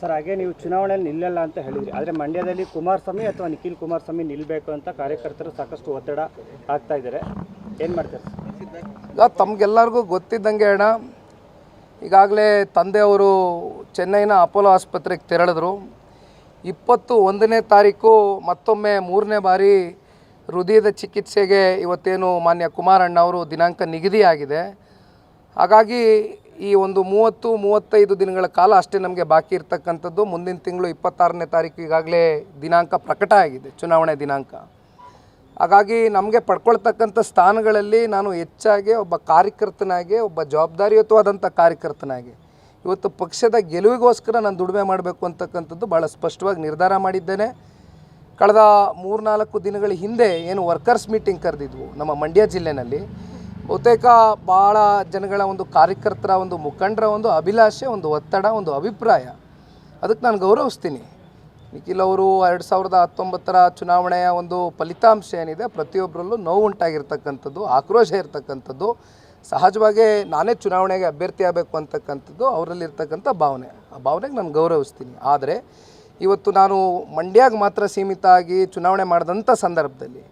Sir, ಹಾಗೆ ನೀವು ಚುನಾವಣೆಯಲ್ಲಿ ನಿಲ್ಲಲ್ಲ ಅಂತ ಹೇಳಿದ್ರಿ. ಆದರೆ ಮಂಡ್ಯದಲ್ಲಿ ಕುಮಾರಸ್ವಾಮಿ ಅಥವಾ ನಿಖಿಲ್ ಕುಮಾರಸ್ವಾಮಿ ನಿಲ್ಲಬೇಕು ಅಂತ ಕಾರ್ಯಕರ್ತರು ಸಾಕಷ್ಟು ಒತ್ತಡ ಆಗ್ತಾ ಇದ್ದಾರೆ. ಏನು ಮಾಡ್ತಾರೆ ಈಗ ತಮಗೆಲ್ಲರಿಗೂ ಗೊತ್ತಿದ್ದಂಗೆ ಅಣ್ಣ, ಈಗಾಗಲೇ ತಂದೆಯವರು ಚೆನ್ನೈನ ಅಪೋಲೋ ಆಸ್ಪತ್ರೆಗೆ ತೆರಳಿದ್ರು. 21ನೇ ತಾರೀಕು ಮತ್ತೊಮ್ಮೆ 3ನೇ ಬಾರಿ ಹೃದಯದ ಚಿಕಿತ್ಸೆಗೆ ಇವತ್ತೇನು ಮಾನ್ಯ ಕುಮಾರಣ್ಣ ಅವರು ದಿನಾಂಕ ನಿಗದಿಯಾಗಿದೆ. ಹಾಗಾಗಿ ಈ ಒಂದು 30-35 ದಿನಗಳ ಕಾಲ ಅಷ್ಟೇ ನಮಗೆ ಬಾಕಿ ಇರ್ತಕ್ಕಂಥದ್ದು. ಮುಂದಿನ ತಿಂಗಳು 26ನೇ ತಾರೀಕು ಈಗಾಗಲೇ ದಿನಾಂಕ ಪ್ರಕಟ ಆಗಿದೆ, ಚುನಾವಣೆ ದಿನಾಂಕ. ಹಾಗಾಗಿ ನಮಗೆ ಪಡ್ಕೊಳ್ತಕ್ಕಂಥ ಸ್ಥಾನಗಳಲ್ಲಿ ನಾನು ಹೆಚ್ಚಾಗಿ ಒಬ್ಬ ಕಾರ್ಯಕರ್ತನಾಗಿ, ಒಬ್ಬ ಜವಾಬ್ದಾರಿಯುತವಾದಂಥ ಕಾರ್ಯಕರ್ತನಾಗಿ ಇವತ್ತು ಪಕ್ಷದ ಗೆಲುವಿಗೋಸ್ಕರ ನಾನು ದುಡಿಮೆ ಮಾಡಬೇಕು ಅಂತಕ್ಕಂಥದ್ದು ಭಾಳ ಸ್ಪಷ್ಟವಾಗಿ ನಿರ್ಧಾರ ಮಾಡಿದ್ದೇನೆ. ಕಳೆದ 3-4 ದಿನಗಳ ಹಿಂದೆ ಏನು ವರ್ಕರ್ಸ್ ಮೀಟಿಂಗ್ ಕರೆದಿದ್ವು ನಮ್ಮ ಮಂಡ್ಯ ಜಿಲ್ಲೆಯಲ್ಲಿ, ಬಹುತೇಕ ಭಾಳ ಜನಗಳ ಒಂದು ಕಾರ್ಯಕರ್ತರ ಒಂದು ಮುಖಂಡರ ಒಂದು ಅಭಿಲಾಷೆ, ಒಂದು ಒತ್ತಡ, ಒಂದು ಅಭಿಪ್ರಾಯ, ಅದಕ್ಕೆ ನಾನು ಗೌರವಿಸ್ತೀನಿ. ನಿಖಿಲ್ ಅವರು 2019ರ ಚುನಾವಣೆಯ ಒಂದು ಫಲಿತಾಂಶ ಏನಿದೆ, ಪ್ರತಿಯೊಬ್ಬರಲ್ಲೂ ನೋವು ಉಂಟಾಗಿರ್ತಕ್ಕಂಥದ್ದು, ಆಕ್ರೋಶ ಇರ್ತಕ್ಕಂಥದ್ದು, ಸಹಜವಾಗಿ ನಾನೇ ಚುನಾವಣೆಗೆ ಅಭ್ಯರ್ಥಿ ಆಗಬೇಕು ಅಂತಕ್ಕಂಥದ್ದು ಅವರಲ್ಲಿರ್ತಕ್ಕಂಥ ಭಾವನೆ. ಆ ಭಾವನೆಗೆ ನಾನು ಗೌರವಿಸ್ತೀನಿ. ಆದರೆ ಇವತ್ತು ನಾನು ಮಂಡ್ಯಗೆ ಮಾತ್ರ ಸೀಮಿತ ಆಗಿ ಚುನಾವಣೆ ಮಾಡಿದಂಥ ಸಂದರ್ಭದಲ್ಲಿ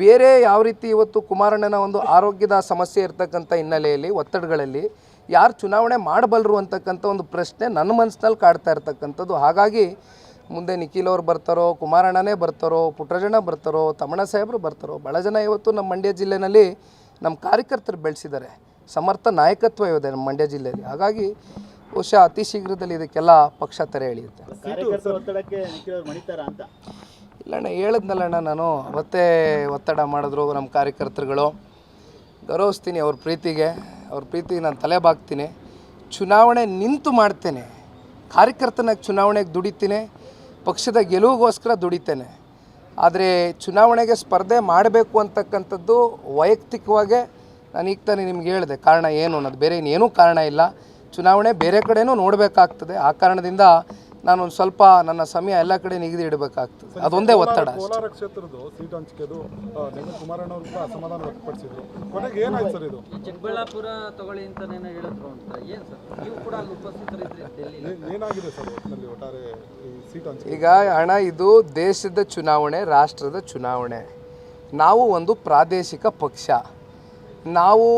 ಬೇರೆ ಯಾವ ರೀತಿ ಇವತ್ತು ಕುಮಾರಣ್ಣನ ಒಂದು ಆರೋಗ್ಯದ ಸಮಸ್ಯೆ ಇರ್ತಕ್ಕಂಥ ಹಿನ್ನೆಲೆಯಲ್ಲಿ, ಒತ್ತಡಗಳಲ್ಲಿ ಯಾರು ಚುನಾವಣೆ ಮಾಡಬಲ್ಲರು ಅಂತಕ್ಕಂಥ ಒಂದು ಪ್ರಶ್ನೆ ನನ್ನ ಮನಸ್ಸಿನಲ್ಲಿ ಕಾಡ್ತಾ ಇರ್ತಕ್ಕಂಥದ್ದು. ಹಾಗಾಗಿ ಮುಂದೆ ನಿಖಿಲ್ ಅವ್ರು ಬರ್ತಾರೋ, ಕುಮಾರಣ್ಣನೇ ಬರ್ತಾರೋ, ಪುಟ್ಟರಾಜಣ್ಣ ಬರ್ತಾರೋ, ತಮ್ಮಣ್ಣ ಸಾಹೇಬರು ಬರ್ತಾರೋ, ಭಾಳ ಜನ ಇವತ್ತು ನಮ್ಮ ಮಂಡ್ಯ ಜಿಲ್ಲೆಯಲ್ಲಿ ನಮ್ಮ ಕಾರ್ಯಕರ್ತರು ಬೆಳೆಸಿದ್ದಾರೆ. ಸಮರ್ಥ ನಾಯಕತ್ವ ಇದೆ ನಮ್ಮ ಮಂಡ್ಯ ಜಿಲ್ಲೆಯಲ್ಲಿ. ಹಾಗಾಗಿ ಬಹುಶಃ ಅತಿ ಶೀಘ್ರದಲ್ಲಿ ಇದಕ್ಕೆಲ್ಲ ಪಕ್ಷ ತೆರೆ ಎಳೆಯುತ್ತೆ. ಇಲ್ಲಣ್ಣ, ಹೇಳಿದ್ನಲ್ಲಣ್ಣ, ನಾನು ಅವತ್ತೇ ಒತ್ತಡ ಮಾಡಿದ್ರು ನಮ್ಮ ಕಾರ್ಯಕರ್ತರುಗಳು. ಗೌರವಿಸ್ತೀನಿ ಅವ್ರ ಪ್ರೀತಿಗೆ ನಾನು ತಲೆ ಬಾಗ್ತೀನಿ. ಚುನಾವಣೆ ನಿಂತು ಮಾಡ್ತೇನೆ, ಕಾರ್ಯಕರ್ತನಾಗಿ ಚುನಾವಣೆಗೆ ದುಡಿತೀನಿ, ಪಕ್ಷದ ಗೆಲುವಿಗೋಸ್ಕರ ದುಡಿತೇನೆ. ಆದರೆ ಚುನಾವಣೆಗೆ ಸ್ಪರ್ಧೆ ಮಾಡಬೇಕು ಅಂತಕ್ಕಂಥದ್ದು ವೈಯಕ್ತಿಕವಾಗಿ ನಾನು ಈಗ ತಾನೇ ನಿಮ್ಗೆ ಹೇಳಿದೆ ಕಾರಣ ಏನು ಅನ್ನೋದು. ಬೇರೆ ಇನ್ನೇನೂ ಕಾರಣ ಇಲ್ಲ. ಚುನಾವಣೆ ಬೇರೆ ಕಡೆನೂ ನೋಡಬೇಕಾಗ್ತದೆ. ಆ ಕಾರಣದಿಂದ ನಾನು ಒಂದು ಸ್ವಲ್ಪ ನನ್ನ ಸಮಯ ಎಲ್ಲ ಕಡೆ ನಿಗದಿ ಇಡಬೇಕಾಗ್ತದೆ. ಅದೊಂದೇ ಒತ್ತಡ. ಕ್ಷೇತ್ರದ ಸೀಟ್ ಹಂಚಿಕೆದು ಕುಮಾರಣ್ಣ ಅವರು ಕೂಡ ಅಸಮಾಧಾನ ವ್ಯಕ್ತಪಡಿಸಿದ್ರು. ಕೊನೆಗೆ ಏನಾಯ್ತು ಸರ್ ಇದು? ಚಿಕ್ಕಬಳ್ಳಾಪುರ ತಗೊಳ್ಳಿ ಅಂತ ಹೇಳಿದ್ರು ಅಂತ. ಏನು ಸರ್, ನೀವು ಕೂಡ ಅಲ್ಲಿ ಉಪಸ್ಥಿತರಿದ್ರಿ, ಏನಾಗಿದೆ ಸರ್ ಒಟ್ಟಿನಲ್ಲಿ ಒಟ್ಟಾರೆ ಸೀಟ್ ಹಂಚಿಕೆ? ಈಗ ಹಣ, ಇದು ದೇಶದ ಚುನಾವಣೆ, ರಾಷ್ಟ್ರದ ಚುನಾವಣೆ. ನಾವು ಒಂದು ಪ್ರಾದೇಶಿಕ ಪಕ್ಷ. ನಾವು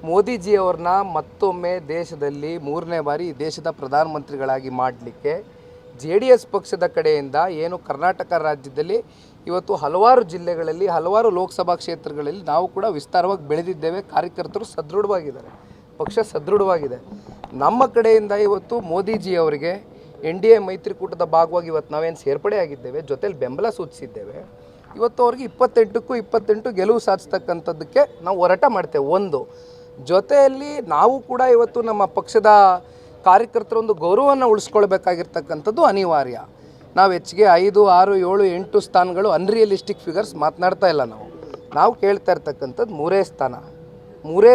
ಮೋದಿಜಿಯವ್ರನ್ನ ಮತ್ತೊಮ್ಮೆ ದೇಶದಲ್ಲಿ 3ನೇ ಬಾರಿ ದೇಶದ ಪ್ರಧಾನಮಂತ್ರಿಗಳಾಗಿ ಮಾಡಲಿಕ್ಕೆ JDS ಪಕ್ಷದ ಕಡೆಯಿಂದ ಏನು ಕರ್ನಾಟಕ ರಾಜ್ಯದಲ್ಲಿ ಇವತ್ತು ಹಲವಾರು ಜಿಲ್ಲೆಗಳಲ್ಲಿ, ಹಲವಾರು ಲೋಕಸಭಾ ಕ್ಷೇತ್ರಗಳಲ್ಲಿ ನಾವು ಕೂಡ ವಿಸ್ತಾರವಾಗಿ ಬೆಳೆದಿದ್ದೇವೆ. ಕಾರ್ಯಕರ್ತರು ಸದೃಢವಾಗಿದ್ದಾರೆ, ಪಕ್ಷ ಸದೃಢವಾಗಿದೆ. ನಮ್ಮ ಕಡೆಯಿಂದ ಇವತ್ತು ಮೋದಿಜಿಯವರಿಗೆ NDA ಮೈತ್ರಿಕೂಟದ ಭಾಗವಾಗಿ ಇವತ್ತು ನಾವೇನು ಸೇರ್ಪಡೆ ಆಗಿದ್ದೇವೆ, ಜೊತೆಲಿ ಬೆಂಬಲ ಸೂಚಿಸಿದ್ದೇವೆ. ಇವತ್ತು ಅವ್ರಿಗೆ 28ಕ್ಕೂ 28 ಗೆಲುವು ಸಾಧಿಸ್ತಕ್ಕಂಥದ್ದಕ್ಕೆ ನಾವು ಹೋರಾಟ ಮಾಡ್ತೇವೆ. ಒಂದು ಜೊತೆಯಲ್ಲಿ ನಾವು ಕೂಡ ಇವತ್ತು ನಮ್ಮ ಪಕ್ಷದ ಕಾರ್ಯಕರ್ತರ ಒಂದು ಗೌರವವನ್ನು ಉಳಿಸ್ಕೊಳ್ಬೇಕಾಗಿರ್ತಕ್ಕಂಥದ್ದು ಅನಿವಾರ್ಯ. ನಾವು ಹೆಚ್ಚಿಗೆ 5, 6, 7, 8 ಸ್ಥಾನಗಳು ಅನ್ರಿಯಲಿಸ್ಟಿಕ್ ಫಿಗರ್ಸ್ ಮಾತನಾಡ್ತಾ ಇಲ್ಲ. ನಾವು ಕೇಳ್ತಾ ಇರ್ತಕ್ಕಂಥದ್ದು 3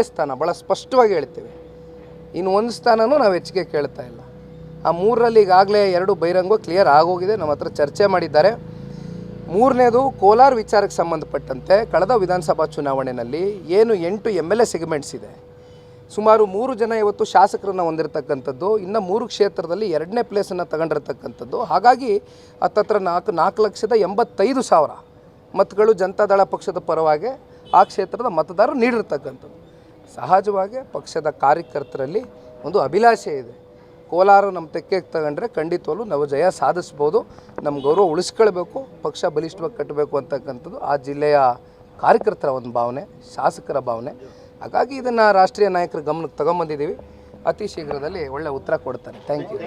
ಸ್ಥಾನ ಭಾಳ ಸ್ಪಷ್ಟವಾಗಿ ಹೇಳ್ತೇವೆ. ಇನ್ನು 1 ಸ್ಥಾನನೂ ನಾವು ಹೆಚ್ಚಿಗೆ ಕೇಳ್ತಾ ಇಲ್ಲ. ಆ 3ರಲ್ಲಿ ಈಗಾಗಲೇ 2 ಬಹಿರಂಗವಾಗಿ ಕ್ಲಿಯರ್ ಆಗೋಗಿದೆ, ನಮ್ಮ ಹತ್ರ ಚರ್ಚೆ ಮಾಡಿದ್ದಾರೆ. 3ನೇದು ಕೋಲಾರ ವಿಚಾರಕ್ಕೆ ಸಂಬಂಧಪಟ್ಟಂತೆ ಕಳೆದ ವಿಧಾನಸಭಾ ಚುನಾವಣೆಯಲ್ಲಿ ಏನು 8 MLA ಸೆಗ್ಮೆಂಟ್ಸ್ ಇದೆ, ಸುಮಾರು 3 ಜನ ಇವತ್ತು ಶಾಸಕರನ್ನು ಹೊಂದಿರತಕ್ಕಂಥದ್ದು, ಇನ್ನು 3 ಕ್ಷೇತ್ರದಲ್ಲಿ 2ನೇ ಪ್ಲೇಸನ್ನು ತಗೊಂಡಿರ್ತಕ್ಕಂಥದ್ದು. ಹಾಗಾಗಿ ಹತ್ತತ್ರ 4,85,000 ಮತಗಳು ಜನತಾದಳ ಪಕ್ಷದ ಪರವಾಗಿ ಆ ಕ್ಷೇತ್ರದ ಮತದಾರರು ನೀಡಿರ್ತಕ್ಕಂಥದ್ದು. ಸಹಜವಾಗಿ ಪಕ್ಷದ ಕಾರ್ಯಕರ್ತರಲ್ಲಿ ಒಂದು ಅಭಿಲಾಷೆ ಇದೆ. ಕೋಲಾರ ನಮ್ಮ ತೆಕ್ಕೆಗೆ ತಗೊಂಡ್ರೆ ಖಂಡಿತವಲ್ಲೂ ನಾವು ಜಯ ಸಾಧಿಸ್ಬೋದು. ನಮ್ಮ ಗೌರವ ಉಳಿಸ್ಕೊಳ್ಬೇಕು, ಪಕ್ಷ ಬಲಿಷ್ಠವಾಗಿ ಕಟ್ಟಬೇಕು ಅಂತಕ್ಕಂಥದ್ದು ಆ ಜಿಲ್ಲೆಯ ಕಾರ್ಯಕರ್ತರ ಒಂದು ಭಾವನೆ, ಶಾಸಕರ ಭಾವನೆ. ಹಾಗಾಗಿ ಇದನ್ನು ರಾಷ್ಟ್ರೀಯ ನಾಯಕರ ಗಮನಕ್ಕೆ ತಗೊಂಬಂದಿದ್ದೀವಿ. ಅತಿ ಶೀಘ್ರದಲ್ಲಿ ಒಳ್ಳೆಯ ಉತ್ತರ ಕೊಡ್ತಾರೆ. Thank you.